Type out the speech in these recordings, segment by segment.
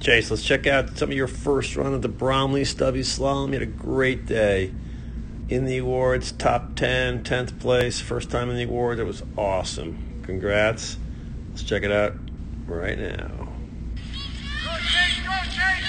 Chase, let's check out some of your first run of the Bromley Stubbie Slalom. You had a great day. In the awards, top 10, 10th place, first time in the awards. It was awesome. Congrats. Let's check it out right now. Go Chase, go Chase!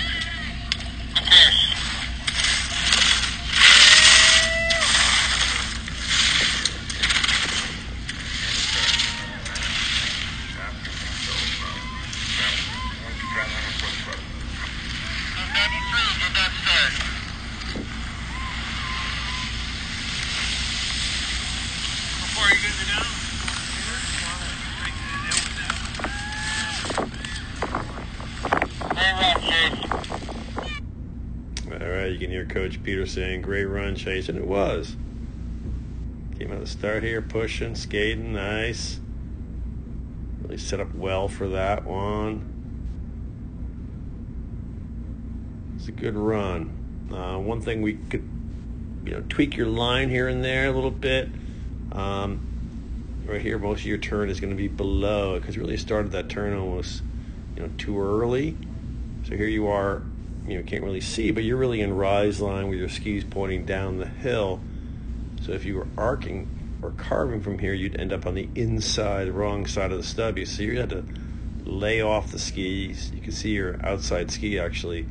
All right, you can hear Coach Peter saying, great run, Chase, and it was. Came out of the start here, pushing, skating, nice. Really set up well for that one. It's a good run. One thing we could, tweak your line here and there a little bit. Right here, most of your turn is going to be below because you really started that turn almost, too early. So here you are, can't really see, but you're really in rise line with your skis pointing down the hill. So if you were arcing or carving from here, you'd end up on the inside, wrong side of the stubby. So you had to lay off the skis. You can see your outside ski actually.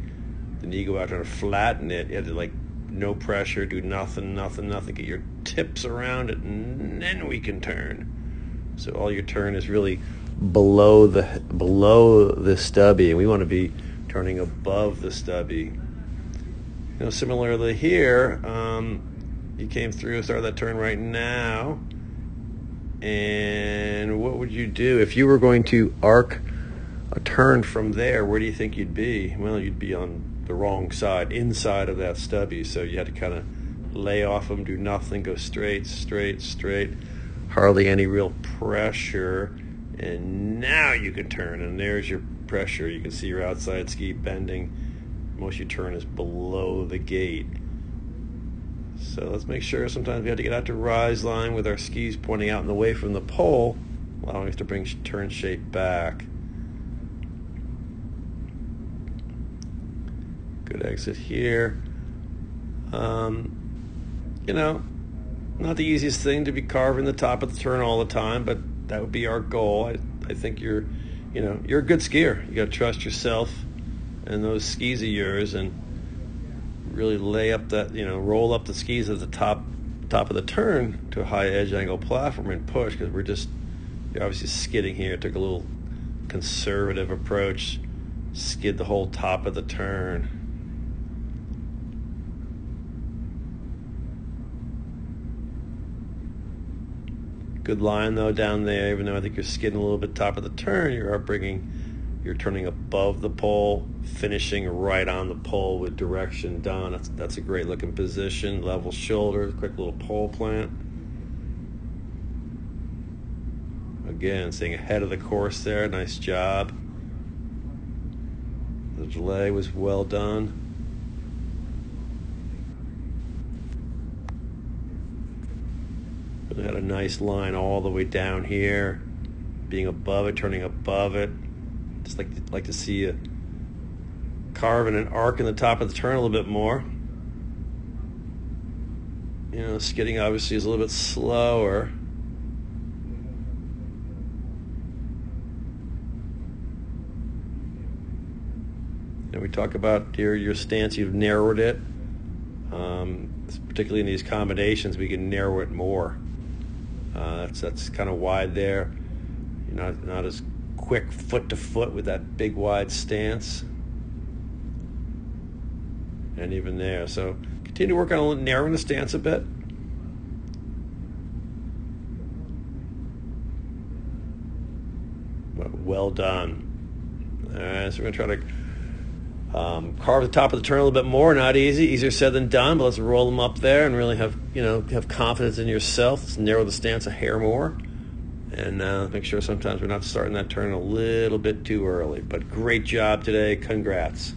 Then you go out there and flatten it. You had to no pressure, do nothing, get your tips around it, and then we can turn. So all your turn is really below the stubby, and we want to be turning above the stubby. Similarly here, you came through, started that turn right now, and what would you do if you were going to arc a turn from there? Where do you think you'd be? Well, you'd be on the wrong side, inside of that stubby, so you had to kind of lay off them, do nothing, go straight, hardly any real pressure, and now you can turn, and there's your pressure. You can see your outside ski bending. Most of your turn is below the gate. So let's make sure. Sometimes we have to get out to rise line with our skis pointing out and away from the pole, allowing us to bring turn shape back. Good exit here. Not the easiest thing to be carving the top of the turn all the time, but that would be our goal. I think you're a good skier. You got to trust yourself and those skis of yours, and really lay up that, roll up the skis at the top of the turn to a high edge angle platform and push, because you're obviously skidding here. Took a little conservative approach, skid the whole top of the turn. Good line though down there, even though I think you're skidding a little bit top of the turn, you're turning above the pole, finishing right on the pole with direction done. That's a great looking position. Level shoulders, quick little pole plant. Again, staying ahead of the course there, nice job. The delay was well done. Really had a nice line all the way down here, being above it, turning above it. Just like to see you carving an arc in the top of the turn a little bit more. Skidding obviously is a little bit slower. We talk about your stance, you've narrowed it. Particularly in these combinations, we can narrow it more. That's kind of wide there. You're not as quick foot to foot with that big wide stance. And even there. So continue to work on narrowing the stance a bit. But well done. All right, so we're going to try to carve the top of the turn a little bit more. Not easy, easier said than done, but let's roll them up there and really have confidence in yourself. Let's narrow the stance a hair more, and make sure sometimes we're not starting that turn a little bit too early. But great job today. Congrats.